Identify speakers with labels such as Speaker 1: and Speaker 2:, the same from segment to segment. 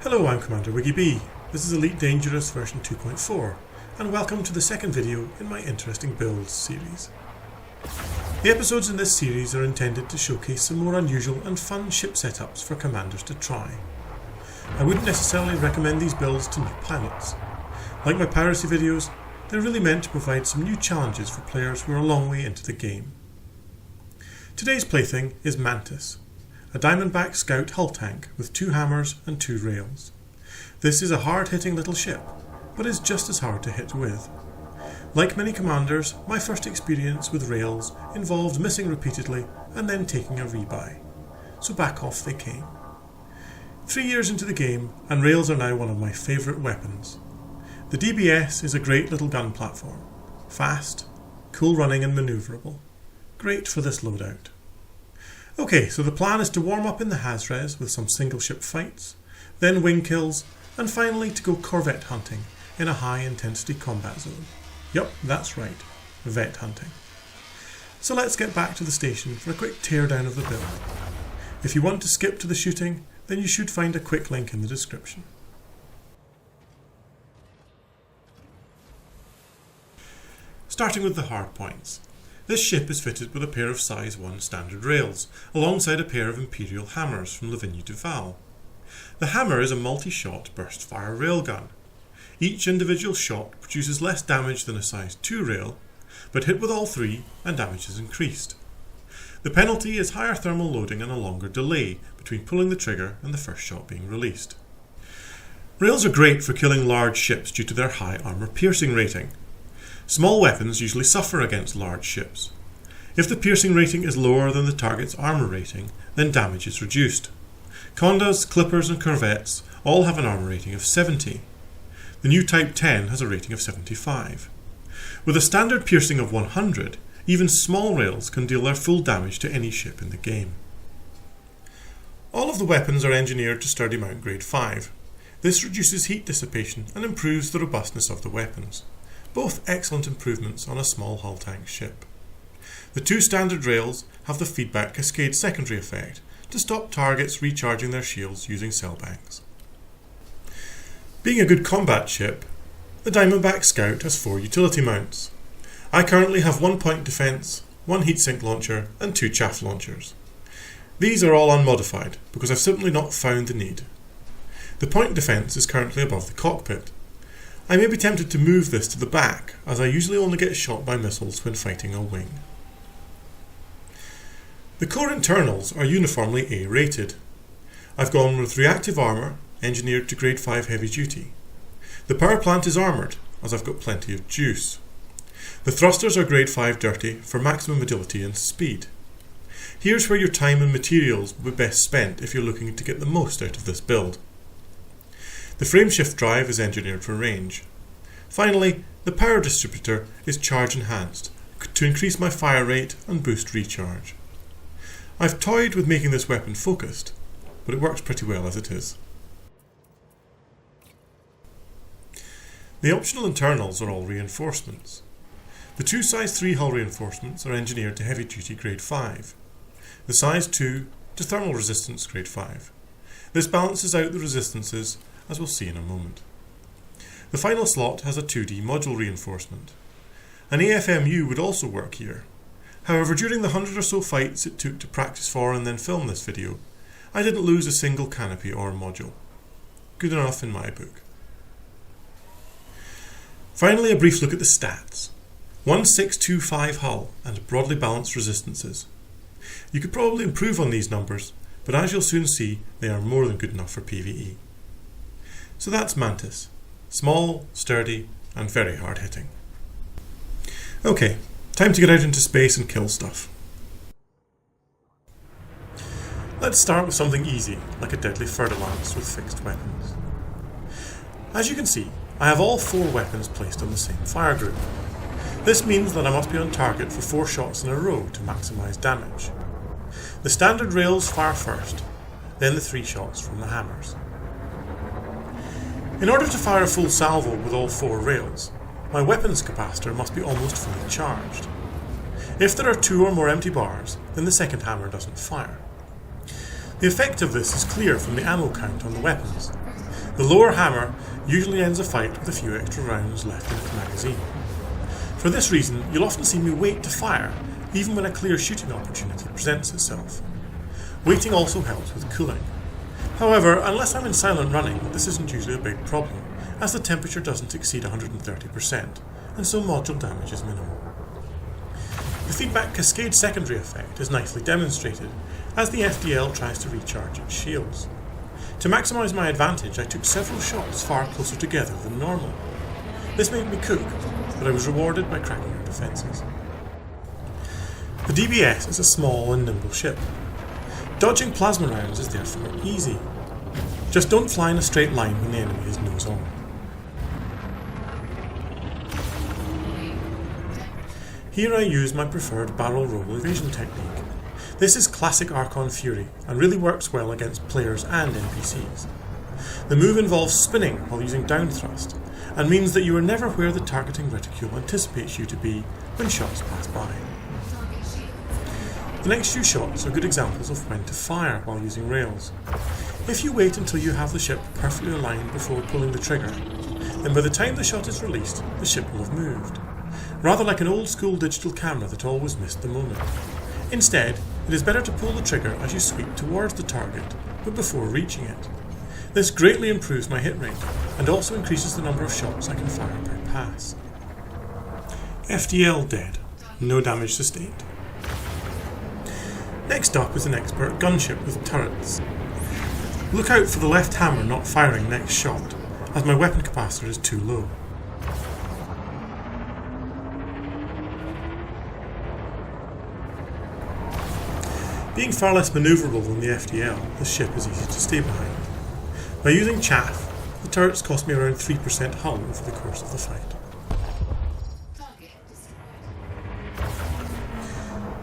Speaker 1: Hello, I'm Commander WiggyB. This is Elite Dangerous version 2.4, and welcome to the second video in my Interesting Builds series. The episodes in this series are intended to showcase some more unusual and fun ship setups for commanders to try. I wouldn't necessarily recommend these builds to new pilots. Like my piracy videos, they're really meant to provide some new challenges for players who are a long way into the game. Today's plaything is Mantis, a Diamondback Scout hull tank with 2 hammers and 2 rails. This is a hard-hitting little ship, but is just as hard to hit with. Like many commanders, my first experience with rails involved missing repeatedly and then taking a rebuy, so back off they came. 3 years into the game, and rails are now one of my favourite weapons. The DBS is a great little gun platform, fast, cool running and manoeuvrable. Great for this loadout. Okay, so the plan is to warm up in the Hazres with some single ship fights, then wing kills, and finally to go Corvette hunting in a high intensity combat zone. Yup, that's right, vet hunting. So let's get back to the station for a quick teardown of the build. If you want to skip to the shooting, then you should find a quick link in the description. Starting with the hard points. This ship is fitted with a pair of size 1 standard rails, alongside a pair of Imperial hammers from Lavigne Duval. The hammer is a multi-shot burst-fire railgun. Each individual shot produces less damage than a size 2 rail, but hit with all 3 and damage is increased. The penalty is higher thermal loading and a longer delay between pulling the trigger and the first shot being released. Rails are great for killing large ships due to their high armour piercing rating. Small weapons usually suffer against large ships. If the piercing rating is lower than the target's armour rating, then damage is reduced. Condas, Clippers and Corvettes all have an armour rating of 70. The new Type 10 has a rating of 75. With a standard piercing of 100, even small rails can deal their full damage to any ship in the game. All of the weapons are engineered to sturdy mount grade 5. This reduces heat dissipation and improves the robustness of the weapons. Both excellent improvements on a small hull tank ship. The 2 standard rails have the feedback cascade secondary effect to stop targets recharging their shields using cell banks. Being a good combat ship, the Diamondback Scout has 4 utility mounts. I currently have 1 point defence, 1 heatsink launcher and 2 chaff launchers. These are all unmodified because I've simply not found the need. The point defence is currently above the cockpit. I may be tempted to move this to the back, as I usually only get shot by missiles when fighting a wing. The core internals are uniformly A rated. I've gone with reactive armour, engineered to grade 5 heavy duty. The power plant is armoured, as I've got plenty of juice. The thrusters are grade 5 dirty for maximum agility and speed. Here's where your time and materials will be best spent if you're looking to get the most out of this build. The frameshift drive is engineered for range. Finally, the power distributor is charge enhanced to increase my fire rate and boost recharge. I've toyed with making this weapon focused, but it works pretty well as it is. The optional internals are all reinforcements. The 2 size 3 hull reinforcements are engineered to heavy duty grade 5. The size 2 to thermal resistance grade 5. This balances out the resistances, as we'll see in a moment. The final slot has a 2D module reinforcement. An AFMU would also work here. However, during the 100 or so fights it took to practice for and then film this video, I didn't lose a single canopy or module. Good enough in my book. Finally, a brief look at the stats. 1625 hull and broadly balanced resistances. You could probably improve on these numbers, but as you'll soon see, they are more than good enough for PvE. So that's Mantis. Small, sturdy, and very hard hitting. Okay, time to get out into space and kill stuff. Let's start with something easy, like a deadly fer-de-lance with fixed weapons. As you can see, I have all 4 weapons placed on the same fire group. This means that I must be on target for 4 shots in a row to maximise damage. The standard rails fire first, then the 3 shots from the hammers. In order to fire a full salvo with all 4 rails, my weapons capacitor must be almost fully charged. If there are 2 or more empty bars, then the second hammer doesn't fire. The effect of this is clear from the ammo count on the weapons. The lower hammer usually ends a fight with a few extra rounds left in its magazine. For this reason, you'll often see me wait to fire, even when a clear shooting opportunity presents itself. Waiting also helps with cooling. However, unless I'm in silent running, this isn't usually a big problem, as the temperature doesn't exceed 130%, and so module damage is minimal. The feedback cascade secondary effect is nicely demonstrated, as the FDL tries to recharge its shields. To maximise my advantage, I took several shots far closer together than normal. This made me cook, but I was rewarded by cracking our defences. The DBS is a small and nimble ship. Dodging plasma rounds is therefore easy. Just don't fly in a straight line when the enemy is nose on. Here I use my preferred barrel roll evasion technique. This is classic Archon Fury and really works well against players and NPCs. The move involves spinning while using down thrust and means that you are never where the targeting reticule anticipates you to be when shots pass by. The next few shots are good examples of when to fire while using rails. If you wait until you have the ship perfectly aligned before pulling the trigger, then by the time the shot is released, the ship will have moved. Rather like an old school digital camera that always missed the moment. Instead, it is better to pull the trigger as you sweep towards the target, but before reaching it. This greatly improves my hit rate, and also increases the number of shots I can fire per pass. FDL dead. No damage sustained. Next up is an expert gunship with turrets. Look out for the left hammer not firing next shot, as my weapon capacitor is too low. Being far less manoeuvrable than the FDL, this ship is easy to stay behind. By using chaff, the turrets cost me around 3% hull over the course of the fight.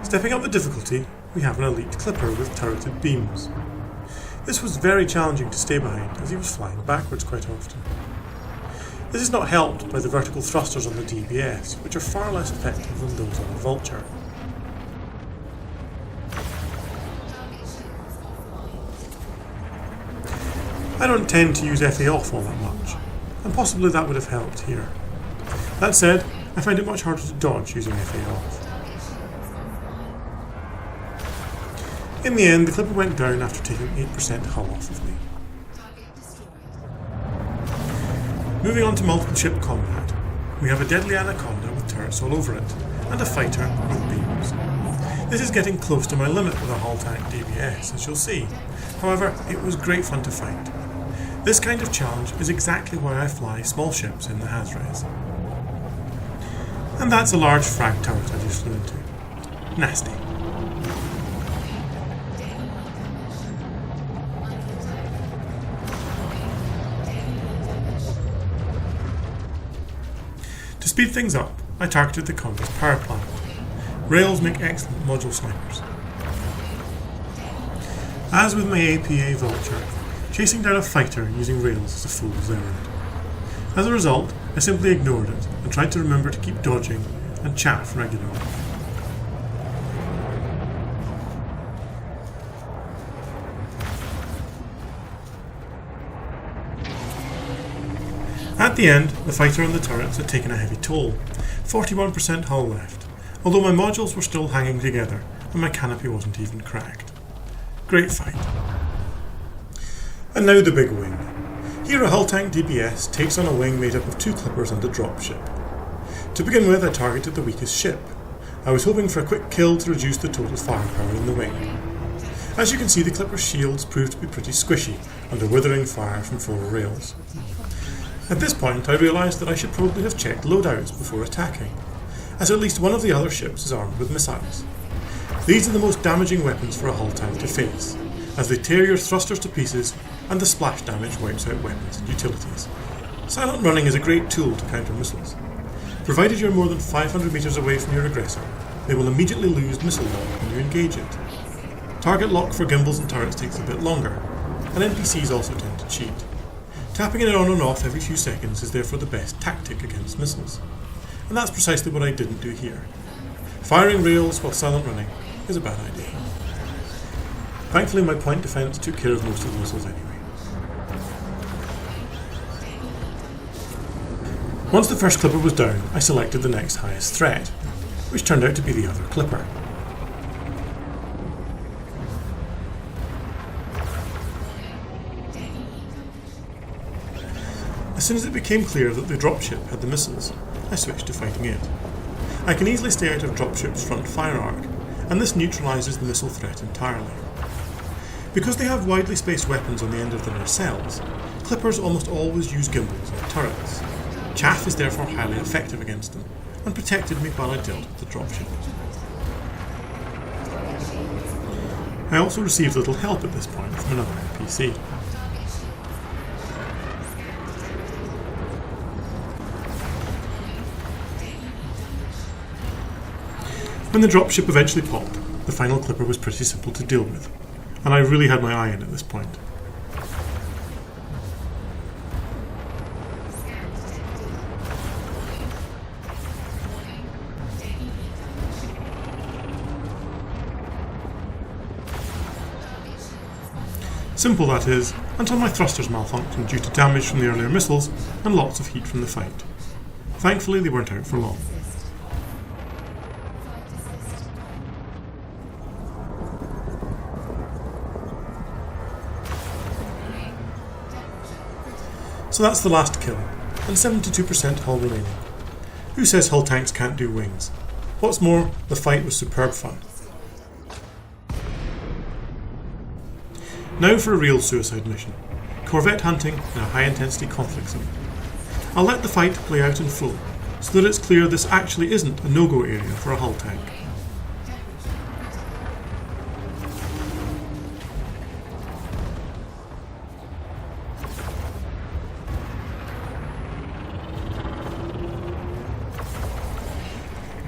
Speaker 1: Stepping up the difficulty, we have an elite clipper with turreted beams. This was very challenging to stay behind as he was flying backwards quite often. This is not helped by the vertical thrusters on the DBS, which are far less effective than those on the Vulture. I don't tend to use FA off all that much, and possibly that would have helped here. That said, I find it much harder to dodge using FA off. In the end, the clipper went down after taking 8% hull off of me. Moving on to multiple ship combat, we have a deadly Anaconda with turrets all over it, and a fighter with beams. This is getting close to my limit with a hull tank DBS, as you'll see. However, it was great fun to fight. This kind of challenge is exactly why I fly small ships in the Hazres. And that's a large frag turret I just flew into. Nasty. To speed things up, I targeted the Conda's power plant. Rails make excellent module snipers. As with my APA Vulture, chasing down a fighter using rails is a fool's errand. As a result, I simply ignored it and tried to remember to keep dodging and chaff regularly. At the end, the fighter and the turrets had taken a heavy toll, 41% hull left, although my modules were still hanging together and my canopy wasn't even cracked. Great fight. And now the big wing. Here a hull tank DBS takes on a wing made up of 2 clippers and a dropship. To begin with, I targeted the weakest ship. I was hoping for a quick kill to reduce the total firepower in the wing. As you can see, the clipper's shields proved to be pretty squishy under withering fire from 4 rails. At this point, I realised that I should probably have checked loadouts before attacking, as at least one of the other ships is armed with missiles. These are the most damaging weapons for a hull tank to face, as they tear your thrusters to pieces and the splash damage wipes out weapons and utilities. Silent running is a great tool to counter missiles. Provided you're more than 500 metres away from your aggressor, they will immediately lose missile lock when you engage it. Target lock for gimbals and turrets takes a bit longer, and NPCs also tend to cheat. Tapping it on and off every few seconds is therefore the best tactic against missiles, and that's precisely what I didn't do here. Firing rails while silent running is a bad idea. Thankfully my point defence took care of most of the missiles anyway. Once the first clipper was down, I selected the next highest threat, which turned out to be the other clipper. As soon as it became clear that the dropship had the missiles, I switched to fighting it. I can easily stay out of dropship's front fire arc, and this neutralises the missile threat entirely. Because they have widely spaced weapons on the end of their nacelles, clippers almost always use gimbals or turrets. Chaff is therefore highly effective against them, and protected me while I dealt with the dropship. I also received little help at this point from another NPC. When the dropship eventually popped, the final clipper was pretty simple to deal with, and I really had my eye in at this point. Simple, that is, until my thrusters malfunctioned due to damage from the earlier missiles and lots of heat from the fight. Thankfully, they weren't out for long. So that's the last kill, and 72% hull remaining. Who says hull tanks can't do wings? What's more, the fight was superb fun. Now for a real suicide mission. Corvette hunting in a high intensity conflict zone. I'll let the fight play out in full, so that it's clear this actually isn't a no-go area for a hull tank.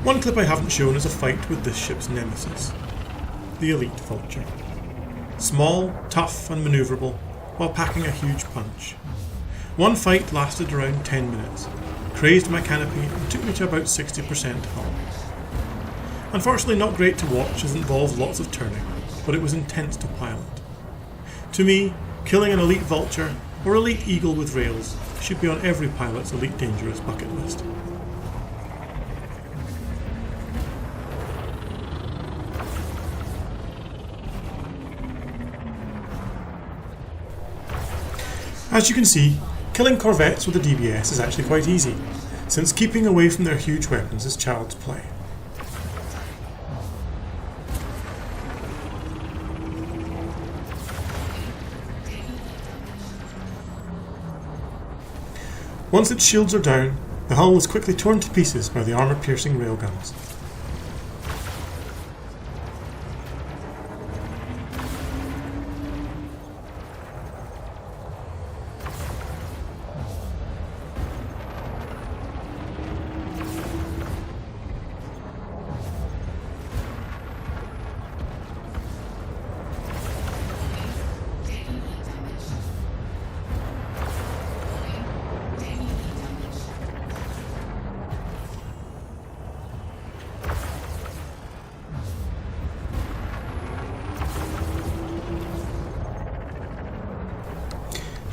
Speaker 1: One clip I haven't shown is a fight with this ship's nemesis, the Elite Vulture. Small, tough and manoeuvrable, while packing a huge punch. One fight lasted around 10 minutes, crazed my canopy and took me to about 60% hull. Unfortunately not great to watch as it involved lots of turning, but it was intense to pilot. To me, killing an Elite Vulture or Elite Eagle with rails should be on every pilot's Elite Dangerous bucket list. As you can see, killing Corvettes with a DBS is actually quite easy, since keeping away from their huge weapons is child's play. Once its shields are down, the hull is quickly torn to pieces by the armour-piercing railguns.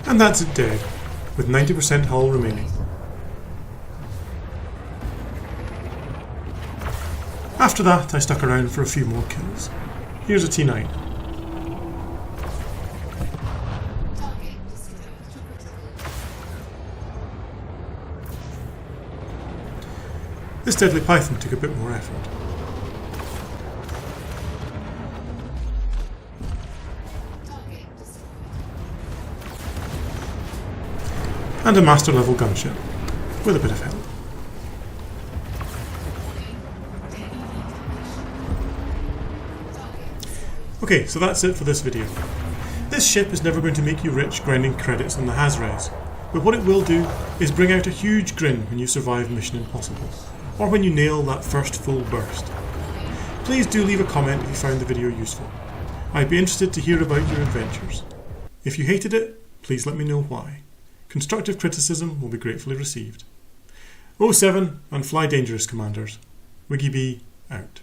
Speaker 1: And that's it dead, with 90% hull remaining. After that, I stuck around for a few more kills. Here's a T9. This deadly python took a bit more effort. And a master level gunship, with a bit of help. Okay, so that's it for this video. This ship is never going to make you rich grinding credits on the Hazres, but what it will do is bring out a huge grin when you survive Mission Impossible, or when you nail that first full burst. Please do leave a comment if you found the video useful. I'd be interested to hear about your adventures. If you hated it, please let me know why. Constructive criticism will be gratefully received. 07 and fly dangerous, Commanders. Wiggy B, out.